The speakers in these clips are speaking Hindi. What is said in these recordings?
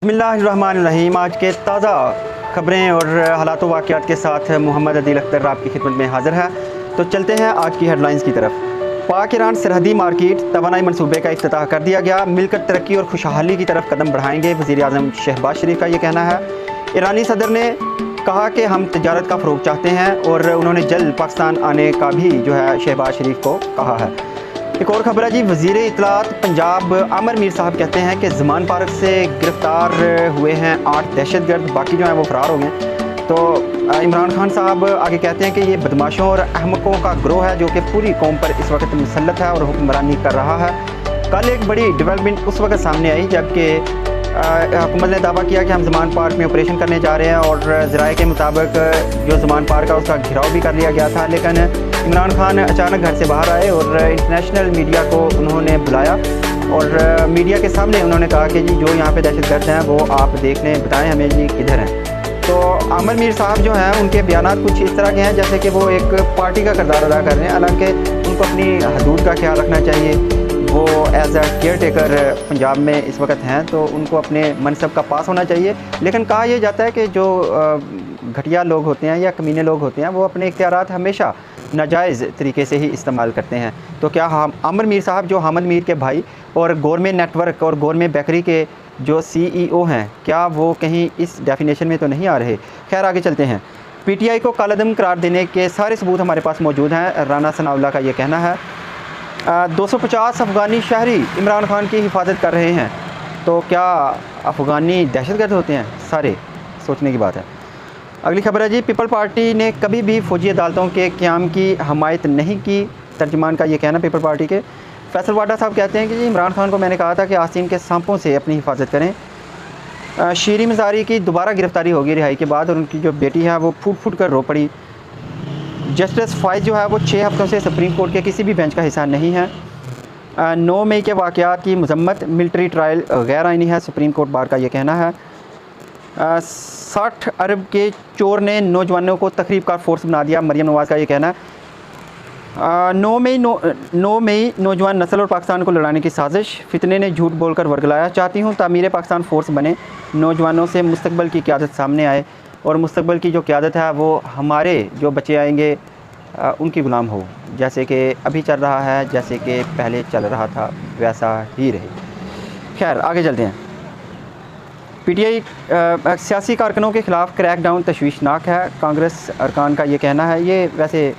बिस्मिल्लाहिर्रहमानिर्रहीम। आज के ताज़ा ख़बरें और हालात वाक़यात के साथ मोहम्मद अदील अख्तर आपकी खिदमत में हाज़िर है। तो चलते हैं आज की हेडलाइंस की तरफ। पाक ईरान सरहदी मार्केट तवानाई मनसूबे का इफ्तिताह कर दिया गया। मिलकर तरक्की और खुशहाली की तरफ कदम बढ़ाएंगे, वज़ीर आज़म शहबाज शरीफ का ये कहना है। ईरानी सदर ने कहा कि हम तजारत का फ़रोग़ चाहते हैं और उन्होंने जल्द पाकिस्तान आने का भी शहबाज शरीफ को कहा है। एक और खबर है जी, वज़ीर इत्तलात पंजाब आमिर मीर साहब कहते हैं कि ज़मान पार्क से गिरफ़्तार हुए हैं 8 दहशतगर्द, बाकी वो फ़रार हो गए। तो इमरान खान साहब आगे कहते हैं कि ये बदमाशों और अहमकों का गिरोह है जो कि पूरी कौम पर इस वक्त मुसल्लत है और हुक्मरानी कर रहा है। कल एक बड़ी डेवलपमेंट उस वक्त सामने आई जबकि हुकूमत ने दावा किया कि हम ज़मान पार्क में ऑपरेशन करने जा रहे हैं और ज़राए के मुताबिक जो ज़मान पार्क है उसका घिराव भी कर लिया गया था। लेकिन इमरान खान अचानक घर से बाहर आए और इंटरनेशनल मीडिया को उन्होंने बुलाया और मीडिया के सामने उन्होंने कहा कि जी जो यहाँ पे दहशतगर्द हैं वो आप देख लें, बताएं हमें जी किधर हैं। तो आमिर मीर साहब जो हैं उनके बयान कुछ इस तरह के हैं जैसे कि वो एक पार्टी का किरदार अदा कर रहे हैं, हालांकि उनको अपनी हदूद का ख्याल रखना चाहिए। वो as a caretaker Punjab में इस वक्त हैं तो उनको अपने मनसब का पास होना चाहिए। लेकिन कहा यह जाता है कि जो घटिया लोग होते हैं या कमीने लोग होते हैं वो अपने इख्तियारात हमेशा नाजायज़ तरीके से ही इस्तेमाल करते हैं। तो क्या हम आमिर मीर साहब जो हामिद मीर के भाई और गौरमेंट नेटवर्क और गौरमेंट बेकरी के जो CEO हैं, क्या वो कहीं इस डेफिनेशन में तो नहीं आ रहे? खैर आगे चलते हैं। PTI को कालादम करार देने के सारे सबूत हमारे पास मौजूद हैं, राना सनाउल्लाह का ये कहना है। 250 अफ़गानी शहरी इमरान खान की हिफाजत कर रहे हैं। तो क्या अफ़गानी दहशतगर्द होते हैं? सारे सोचने की बात है। अगली खबर है जी, पीपल पार्टी ने कभी भी फ़ौजी अदालतों के क़याम की हमायत नहीं की, तर्जुमान का ये कहना पीपल पार्टी के। फैसल वाडा साहब कहते हैं कि जी इमरान खान को मैंने कहा था कि आसिम के सांपों से अपनी हिफाजत करें। शीरी मज़ारी की दोबारा गिरफ़्तारी होगी रिहाई के बाद और उनकी जो बेटी है वो फूट फूट कर रो पड़ी। जस्टिस फ़ाइज़ जो है वो 6 हफ़्तों से सुप्रीम कोर्ट के किसी भी बेंच का हिस्सा नहीं है। 9 मई के वाक़यात की मज़म्मत, मिलिट्री ट्रायल गैर आइनी है, सुप्रीम कोर्ट बार का ये कहना है। 60 अरब के चोर ने नौजवानों को तकरीब का फोर्स बना दिया, मरियम नवाज़ का ये कहना है। 9 मई नौजवान नस्ल और पाकिस्तान को लड़ाने की साजिश, फितने ने झूठ बोलकर वर्गलाया। चाहती हूँ तामीर पाकिस्तान फोर्स बने, नौजवानों से मुस्तकबिल की क़यादत सामने आए और मुस्तकबिल की जो क़यादत है वो हमारे जो बच्चे आएंगे उनकी ग़ुलाम हो, जैसे कि अभी चल रहा है, जैसे कि पहले चल रहा था वैसा ही रहे। खैर आगे चलते हैं। PTI सियासी कारकुनों के ख़िलाफ़ क्रैकडाउन तशवीशनाक है, कांग्रेस अरकान का ये कहना है। ये वैसे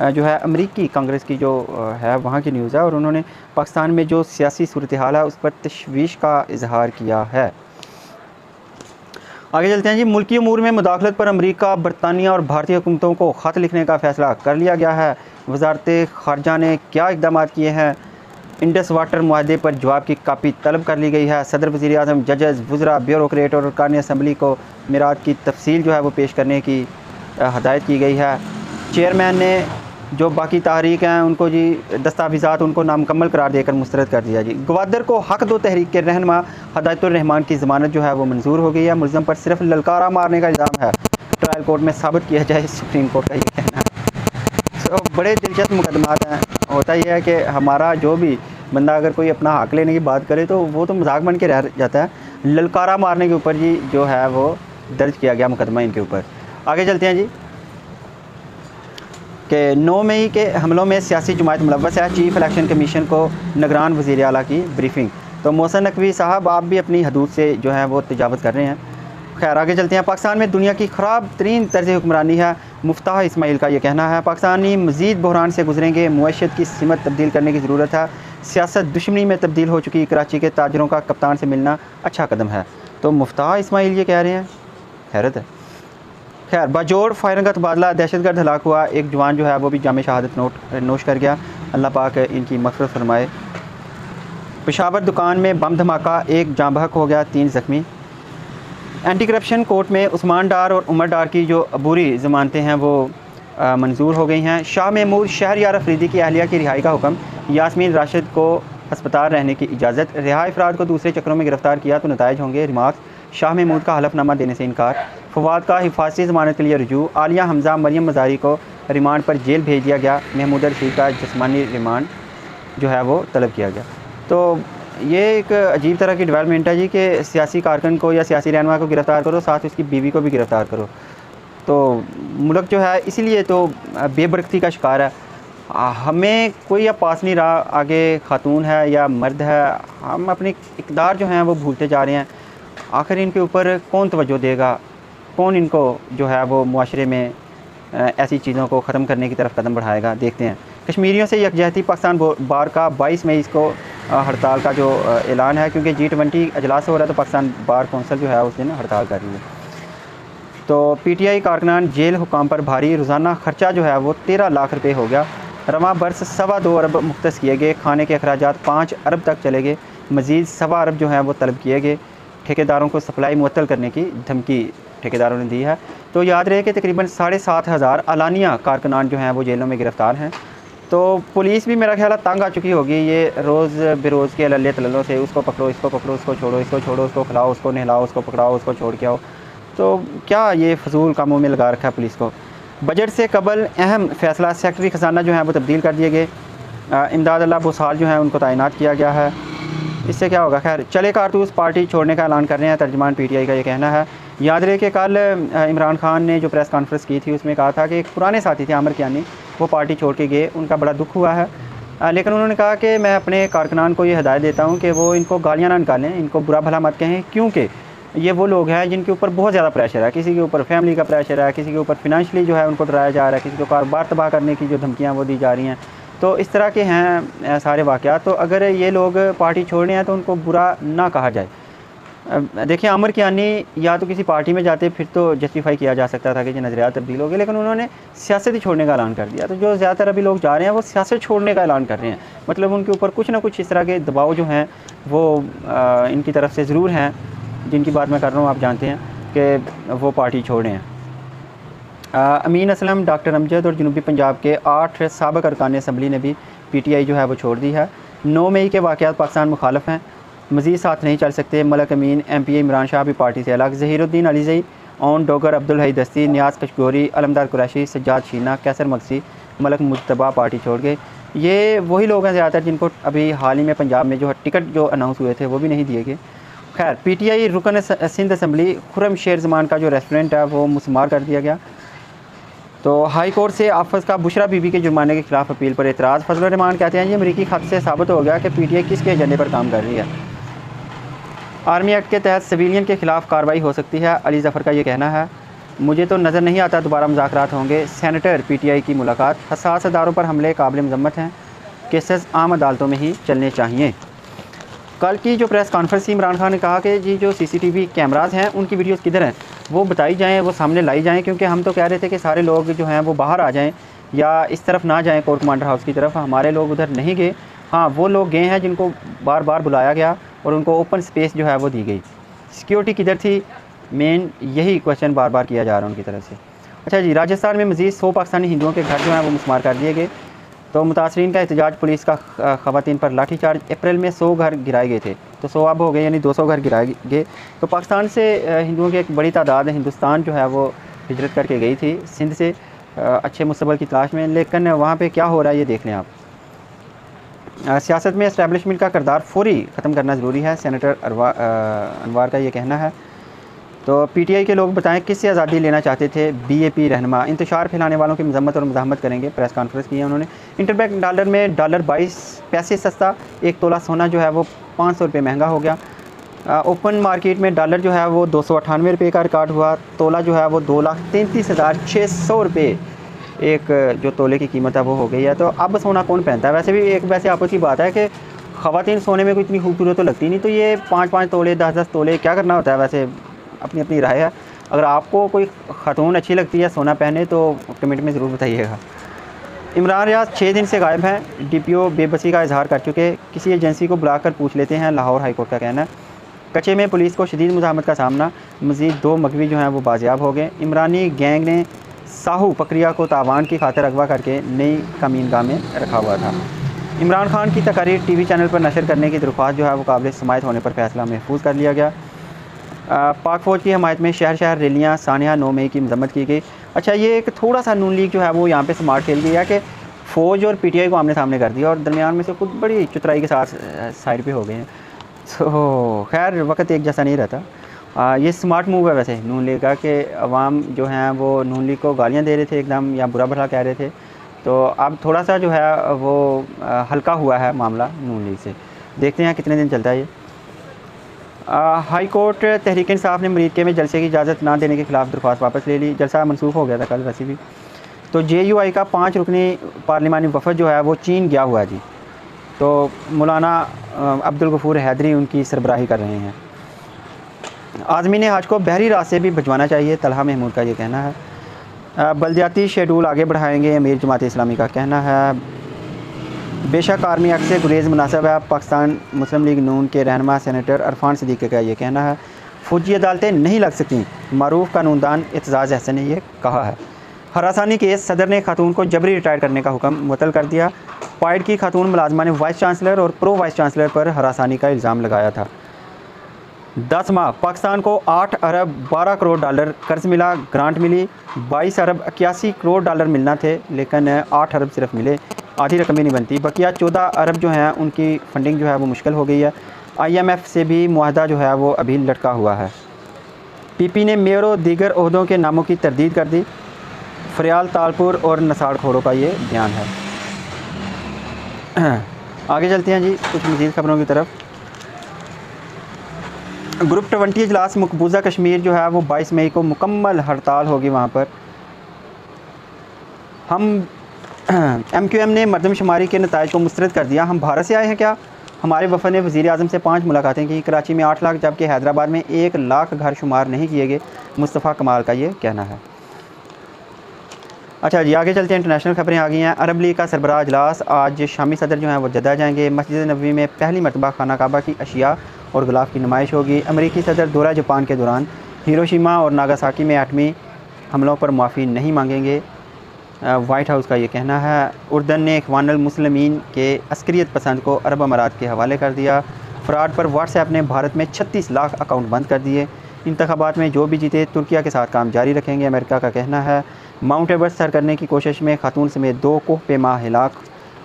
जो है अमरीकी कांग्रेस की जो है वहाँ की न्यूज़ है और उन्होंने पाकिस्तान में जो सियासी सूरत हाल है उस पर तशवीश का इजहार किया है। आगे चलते हैं जी, मुल्की अमूर में मुदाखलत पर अमरीका, बरतानिया और भारतीय हुकूमतों को ख़त लिखने का फ़ैसला कर लिया गया है। वज़ारत ख़ारजा ने क्या इक़दाम किए हैं? इंडस वाटर मुआहदे पर जवाब की कापी तलब कर ली गई है। सदर, वज़ीर आज़म, जजेस, वज़रा, ब्यूरोक्रेट और अरकान असम्बली को मिराद की तफसील जो है वो पेश करने की हदायत की गई है। चेयरमैन ने जो बाकी तहरीक हैं उनको जी दस्तावेज़ात उनको नामुकम्मल करार देकर मुस्तरद कर दिया जी। गवादर को हक़ दो तहरीक के रहनुमा हिदायतुर रहमान की ज़मानत जो है वो मंजूर हो गई है। मुलज़म पर सिर्फ ललकारा मारने का इल्ज़ाम है, ट्रायल कोर्ट में साबित किया जाए, सुप्रीम कोर्ट का ये कहना है। तो बड़े दिलचस्प मुकदमात हैं। होता यह है कि हमारा जो भी बंदा अगर कोई अपना हक़ लेने की बात करे तो वो तो मजाक बन के रह जाता है। ललकारा मारने के ऊपर जी जो है वो दर्ज किया गया मुकदमा इनके ऊपर। आगे चलते हैं जी कि 9 मई के हमलों में सियासी जमात मुलव्वस है, चीफ इलेक्शन कमीशन को निगरान वज़ीर आला की ब्रीफिंग। तो मोहसिन नकवी साहब आप भी अपनी हदूद से जो है वो तजावत कर रहे हैं। खैर आगे चलते हैं। पाकिस्तान में दुनिया की ख़राब तरीन तर्ज़ हुक्मरानी है, मुफ्ताह इस्माइल का ये कहना है। पाकिस्तानी मज़ीद बहरान से गुजरेंगे, मुआशत की सिमत तब्दील करने की ज़रूरत है। सियासत दुश्मनी में तब्दील हो चुकी, कराची के ताजरों का कप्तान से मिलना अच्छा कदम है। तो मुफ्ताह इस्माइल ये कह रहे हैं, हैरत है। खैर बाजोड़ फायरिंग का तबादला, दहशतगर्द हलाक हुआ, एक जवान जो है वो भी जामे शहादत नोश कर गया, अल्लाह पाक इनकी मग़फ़िरत फरमाए। पेशावर दुकान में बम धमाका, एक जाँ बहक हो गया, 3 ज़ख्मी। एंटी करप्शन कोर्ट में उस्मान डार और उमर डार की जो अबूरी ज़मानतें हैं वो मंजूर हो गई हैं। शाह महमूद शहरयार अफरीदी की अहलिया की रिहाई का हुक्म, यास्मीन राशिद को अस्पताल रहने की इजाज़त। रिहा अफराद को दूसरे चक्रों में गिरफ़्तार किया तो नताइज होंगे, रिमार्क्स। शाह महमूद का हलफनामा देने से इनकार। फवाद का हिफाजती ज़मानत के लिए रजू। आलिया हमज़ा, मरियम मज़ारी को रिमांड पर जेल भेज दिया गया। महमूद रशीद का जिस्मानी रिमांड जो है वो तलब किया गया। तो ये एक अजीब तरह की डेवलपमेंट है जी कि सियासी कारकुन को या सियासी रहनुमा को गिरफ़्तार करो, साथ उसकी बीवी को भी गिरफ़्तार करो। तो मुल्क जो है इसीलिए तो बेबरकती का शिकार है। हमें कोई अब पास नहीं रहा, आगे खातून है या मर्द है, हम अपने इक़्तिदार जो हैं वो भूलते जा रहे हैं। आखिर इनके ऊपर कौन तवज्जो देगा, कौन इनको जो है वो मुआशरे में ऐसी चीज़ों को ख़त्म करने की तरफ कदम बढ़ाएगा, देखते हैं। कश्मीरियों से यकजहती पाकिस्तान बार का 22 मई इसको हड़ताल का जो ऐलान है, क्योंकि G20 अजलास हो रहा है तो पाकिस्तान बार कौंसिल जो है उस दिन हड़ताल कर रही है। तो PTI कारकुनान जेल हुकाम पर भारी, रोज़ाना ख़र्चा जो है वो 13 लाख रुपये हो गया। रवा बरस 2.25 अरब मुख्तस किए गए, खाने के अखराजात 5 अरब तक चले गए, मज़ीद 1.25 अरब जो है वो तलब किए गए। ठेकेदारों को सप्लाई मुअत्तल करने की धमकी ठेकेदारों ने दी है। तो याद रहे कि तकरीबन 7,500 अलानिया कारकुनान जो हैं वो जेलों में गिरफ़्तार हैं। तो पुलिस भी मेरा ख्याल है तंग आ चुकी होगी ये रोज़ बेरोज़ के लल्ले तललों से, उसको पकड़ो, इसको पकड़ो, उसको छोड़ो, इसको छोड़ो, उसको खिलाओ, उसको नहलाओ, उसको पकड़ाओ, उसको छोड़ के आओ। तो क्या ये फजूल कामों में लगा रखा है पुलिस को। बजट से कबल अहम फ़ैसला, सेक्रेटरी ख़जाना जो है वो तब्दील कर दिए गए। इमदाद अल्लाह भूसाल जो है उनको तैनात किया गया है। इससे क्या होगा, खैर चले कारतूस पार्टी छोड़ने का ऐलान कर रहे हैं, तर्जमान PTI का ये कहना है। याद रहे कि कल इमरान खान ने जो प्रेस कॉन्फ्रेंस की थी उसमें कहा था कि एक पुराने साथी थे आमिर कियानी, वो पार्टी छोड़ के गए, उनका बड़ा दुख हुआ है। लेकिन उन्होंने कहा कि मैं अपने कारकुनान को ये हिदायत देता हूँ कि वो इनको गालियाँ ना निकालें, इनको बुरा भला मत कहें, क्योंकि ये वो लोग हैं जिनके ऊपर बहुत ज़्यादा प्रेशर है। किसी के ऊपर फैमिली का प्रेशर है, किसी के ऊपर फिनंशियली जो है उनको डराया जा रहा है, किसी को कारोबार तबाह करने की जो धमकियाँ वो दी जा रही हैं। तो इस तरह के हैं सारे वाक़यात। तो अगर ये लोग पार्टी छोड़ने हैं तो उनको बुरा ना कहा जाए। देखिए आमिर कियानी या तो किसी पार्टी में जाते फिर तो जस्टिफाई किया जा सकता था कि ये नज़रियात तब्दील हो गए, लेकिन उन्होंने सियासत ही छोड़ने का ऐलान कर दिया। तो जो ज़्यादातर अभी लोग जा रहे हैं वो सियासत छोड़ने का ऐलान कर रहे हैं, मतलब उनके ऊपर कुछ ना कुछ इस तरह के दबाव जो हैं वो इनकी तरफ से ज़रूर हैं, जिनकी बात मैं कर रहा हूँ आप जानते हैं कि वो पार्टी छोड़े हैं। अमीन असलम, डॉक्टर अमजद और जनूबी पंजाब के 8 साबिक़ अरकान असम्बली ने भी PTI जो है वो छोड़ दी है। 9 मई के वाक़यात पाकिस्तान मुखालफ हैं, मज़ीद साथ नहीं चल सकते। मलक अमीन, MPA इमरान शाह भी पार्टी से अलग। ज़हीरुद्दीन अलीज़ई, ओन डोगर, अब्दुल हई दस्ती, नियाज़ कशगोरी, अलमदार कुरैशी, सज्जाद शीना, कैसर मगसी, मलक मुज्तबा पार्टी छोड़ गए। ये वही लोग हैं ज़्यादातर जिनको अभी हाल ही में पंजाब में जो टिकट जो अनाउंस हुए थे वो भी नहीं दिए गए। खैर PTI रुकन सिंध असम्बली खुरम शेर ज़मान का जो रेस्टोरेंट है वो मुसमार कर दिया गया। तो हाई कोर्ट से आफस का बुशरा बीबी के जुर्माने के खिलाफ अपील पर एतराज़। फजल रहमान कहते हैं ये अमरीकी खत से साबित हो गया कि PTI किसके एजेंडे पर काम कर रही है। आर्मी एक्ट के तहत सिविलियन के खिलाफ कार्रवाई हो सकती है, अली ज़फ़र का ये कहना है। मुझे तो नज़र नहीं आता दोबारा मुज़ाकरात होंगे। सेनेटर PTI की मुलाकात। हसास अदारों पर हमले काबिल मज़म्मत हैं, केसेस आम अदालतों में ही चलने चाहिए। कल की जो प्रेस कॉन्फ्रेंस थी इमरान खान ने कहा कि जी जो CCTV कैमराज़ हैं उनकी वीडियोस किधर हैं, वो बताई जाएँ, वो सामने लाई जाएँ, क्योंकि हम तो कह रहे थे कि सारे लोग जो हैं वो बाहर आ जाएँ या इस तरफ ना जाएँ कोर्ट कमांडर हाउस की तरफ। हमारे लोग उधर नहीं गए। हाँ, वो लोग गए हैं जिनको बार बार बुलाया गया और उनको ओपन स्पेस जो है वो दी गई। सिक्योरिटी किधर थी, मेन यही क्वेश्चन बार बार किया जा रहा है उनकी तरफ से। अच्छा जी, राजस्थान में मज़ीद 100 पाकिस्तानी हिंदुओं के घर जो हैं वो मुसमार कर दिए गए। तो मुतासरीन का एहतजाज, पुलिस का ख़वातीन पर लाठीचार्ज। अप्रैल में 100 घर गिराए गए थे, तो 100 अब हो गए, यानी 200 घर गिराए गए। तो पाकिस्तान से हिंदुओं की एक बड़ी तादाद हिंदुस्तान जो है वो हिजरत करके गई थी सिंध से अच्छे मुस्तक़बिल की तलाश में, लेकिन वहाँ पे क्या हो रहा है ये देख लें आप। सियासत में इस्टेब्लिशमेंट का किरदार फौरी ख़त्म करना ज़रूरी है, सेनेटर अनवार का ये कहना है। तो PTI के लोग बताएं किससे आज़ादी लेना चाहते थे। BAP रहनुमा इंतशार फैलाने वालों की मजम्मत और मज़ाहमत करेंगे, प्रेस कॉन्फ्रेंस की है उन्होंने। इंटरबैंक डॉलर में $22 पैसे सस्ता, 1 तोला सोना जो है वो 500 रुपये महंगा हो गया। ओपन मार्केट में डॉलर जो है वो 298 रुपये का रिकॉर्ड हुआ। तोला जो है वो 2,33,600 रुपये एक जो तोले की कीमत है वो हो गई है। तो अब सोना कौन पहनता है? वैसे भी एक वैसे आपस की बात है कि ख़वातीन सोने में कोई इतनी खूबसूरत तो लगती नहीं, तो ये 5-5 तोले 10-10 तोले क्या करना होता है? वैसे अपनी अपनी राय है। अगर आपको कोई खातून अच्छी लगती है सोना पहने तो कमेंट में ज़रूर बताइएगा। इमरान रियाज 6 दिन से गायब हैं। DPO बेबसी का इजहार कर चुके, किसी एजेंसी को बुलाकर पूछ लेते हैं, लाहौर हाई कोर्ट का कहना है। कच्चे में पुलिस को शदीद मुज़ाहमत का सामना, मज़ीद 2 मगवी जो हैं वो बाजियाब हो गए। इमरानी गैंग ने साहू पकरिया को तावान की खातिर अगवा करके नई कमीनगाह में रखा हुआ था। इमरान खान की तकारीर TV चैनल पर नशर करने की दरख्वास्त जो है वो काबिल समाअत होने पर फैसला महफूज कर लिया गया। पाक फ़ौज की हमायत में शहर शहर रैलियाँ, सानिया 9 मई की मजम्मत की गई। अच्छा, ये एक थोड़ा सा नून लीग जो है वो यहाँ पे स्मार्ट खेल गई है कि फ़ौज और PTI को आमने सामने कर दिया और दरमियान में से खुद बड़ी चतुराई के साथ साइड पे हो गए हैं। तो खैर वक्त एक जैसा नहीं रहता। ये स्मार्ट मूव है वैसे नून लीग का कि अवाम जो हैं वो नून लीग को गालियाँ दे रहे थे एकदम, या बुरा भला कह रहे थे। तो अब थोड़ा सा जो है वो हल्का हुआ है मामला नून लीग से। देखते हैं कितने दिन चलता है ये। हाई कोर्ट तहरीक इंसाफ ने अमेरिका में जलसे की इजाज़त ना देने के ख़िलाफ़ दरख्वास्त वापस ले ली। जलसा मनसूख हो गया था कल वैसे भी। तो JUI का 5 रुकनी पार्लिमानी वफ़द जो है वो चीन गया हुआ है जी। तो मौलाना अब्दुल गफूर हैदरी उनकी सरबराही कर रहे हैं। आज़मीन हज को बहरी रास्ते भी भिजवाना चाहिए, तलहा महमूद का ये कहना है। बल्दियाती शेड्यूल आगे बढ़ाएंगे, अमीर जमात इस्लामी का कहना है। बेशक आर्मी एक्ट से गुरेज मुनासिब है, पाकिस्तान मुस्लिम लीग नून के रहनुमा सेनेटर अरफान सिद्दीकी का ये कहना है। फौजी अदालतें नहीं लग सकती, मारूफ कानूनदान एतजाज़ अहसन ने यह कहा है। हरासानी केस, सदर ने खातून को जबरी रिटायर करने का हुक्म मुअत्तल कर दिया। पाइड की खातून मुलाजमा ने वाइस चांसलर और प्रो वाइस चांसलर पर हरासानी का इल्ज़ाम लगाया था। 10 माह पाकिस्तान को 8 अरब 12 करोड़ डॉलर कर्ज मिला, ग्रांट मिली। 22 अरब 81 करोड़ डॉलर मिलना थे, लेकिन 8 अरब सिर्फ मिले, आधी रकम ही नहीं बनती। बकिया 14 अरब जो हैं उनकी फंडिंग जो है वो मुश्किल हो गई है। IMF से भी मुआहदा जो है वो अभी लटका हुआ है। PP ने मेयरों दीगर ओहदों के नामों की तरदीद कर दी। फरियाल तालपुर और नसाड़ खोड़ों का ये बयान है। आगे चलते हैं जी कुछ मज़ीद खबरों की तरफ। ग्रुप 20 इजलास मकबूजा कश्मीर जो है वो 22 मई को मुकम्मल हड़ताल होगी वहाँ पर। हम MQM ने मरदमशुमारी के नताइज को मुस्तरद कर दिया। हम भारत से आए हैं क्या? हमारे वफ़द ने वज़ीर आज़म से 5 मुलाकातें की। कराची में 8 लाख जबकि हैदराबाद में 1 लाख घर शुमार नहीं किए गए, मुस्तफ़ा कमाल का ये कहना है। अच्छा जी आगे चलते हैं, इंटरनेशनल खबरें आ गई हैं। अरब लीग का सरबराह इजलास आज शामी सदर जो हैं वो जद्दा जाएंगे। मस्जिद नबवी में पहली मरतबा खाना काबा की अशिया और गुलाफ की नुमाइश होगी। अमरीकी सदर दौरा जापान के दौरान हिरोशिमा और नागासाकी में एटमी हमलों पर माफ़ी नहीं मांगेंगे, वाइट हाउस का ये कहना है। उर्दन ने इख्वानुल मुस्लिमीन के अस्करियत पसंद को अरब अमारात के हवाले कर दिया। फ्रॉड पर व्हाट्सएप ने भारत में 36 लाख अकाउंट बंद कर दिए। इंतखाबात में जो भी जीते तुर्किया के साथ काम जारी रखेंगे, अमेरिका का कहना है। माउंट एवरेस्ट सर करने की कोशिश में खातून समेत 2 कोहपेमा हिलाक।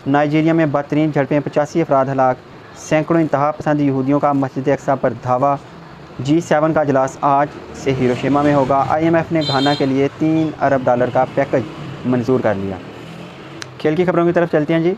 नाइजीरिया में बदतरीन झड़पें, 85 अफराद हलाक। सैकड़ों इंतहा पसंद यहूदियों का मस्जिद अक्सा पर धावा। G7 का इजलास आज से हिरोशिमा में होगा। IMF ने घाना के लिए 3 अरब डॉलर का पैकेज मंजूर कर लिया। खेल की खबरों की तरफ चलते हैं जी।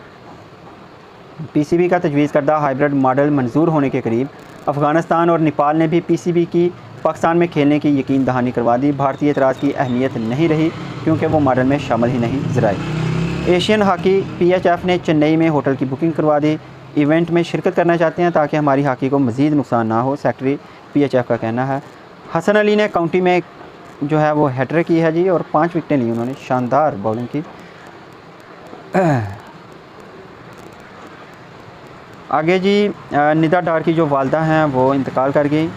PCB का तजवीज़ करदा हाइब्रिड मॉडल मंजूर होने के करीब। अफ़गानिस्तान और नेपाल ने भी PCB की पाकिस्तान में खेलने की यकीन दहानी करवा दी। भारतीय एतराज़ की अहमियत नहीं रही क्योंकि वो मॉडल में शामिल ही नहीं ज़राए। एशियन हॉकी PHF ने चेन्नई में होटल की बुकिंग करवा दी। इवेंट में शिरकत करना चाहते हैं ताकि हमारी हॉकी को मज़ीद नुकसान ना हो, सेक्रेटरी PHF का कहना है। हसन अली ने काउंटी में जो है वो हैट्रिक की है जी और 5 विकेटें ली उन्होंने, शानदार बॉलिंग की। आगे जी निदा डार की जो वालदा हैं वो इंतकाल कर गई।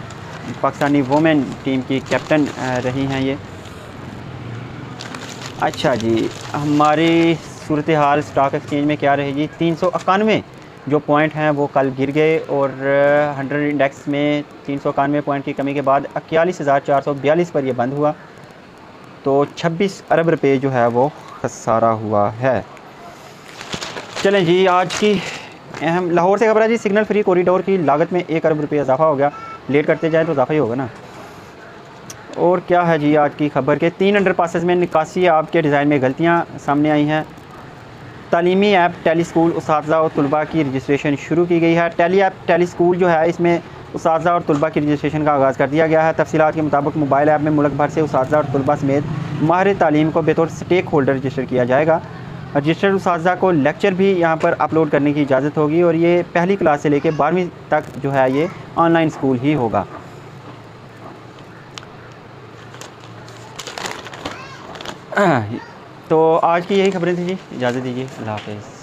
पाकिस्तानी वोमेन टीम की कैप्टन रही हैं ये। अच्छा जी हमारी सूरत हाल स्टॉक एक्सचेंज में क्या रहेगी? 391 जो पॉइंट हैं वो कल गिर गए और 100 इंडेक्स में 391 पॉइंट की कमी के बाद 41,442 पर यह बंद हुआ। तो 26 अरब रुपए जो है वो खसारा हुआ है। चलें जी आज की अहम लाहौर से खबर है जी। सिग्नल फ्री कॉरिडोर की लागत में 1 अरब रुपये इजाफा हो गया। लेट करते जाए तो इजाफा ही होगा ना। और क्या है जी आज की खबर के 3 अंडरपासेस में निकासी आपके डिज़ाइन में गलतियाँ सामने आई हैं। तालीमी ऐप टेली स्कूल उस्ताज़ा और तलबा की रजिस्ट्रेशन शुरू की गई है। टेली स्कूल जो है इसमें उस्ताज़ा और तलबा की रजिस्ट्रेशन का आगाज़ कर दिया गया है। तफसीलात के मुताबिक मोबाइल ऐप में मुल्क भर से उस्ताज़ा और तलबा समेत माहिर तालीम को बेतौर स्टेक होल्डर रजिस्टर किया जाएगा। रजिस्टर्ड उस्ताज़ा को लेक्चर भी यहाँ पर अपलोड करने की इजाज़त होगी और ये पहली क्लास से लेकर 12वीं तक जो है ये ऑनलाइन स्कूल ही होगा। तो आज की यही खबरें थी जी, इजाज़त दीजिए, अल्लाह हाफ़िज़।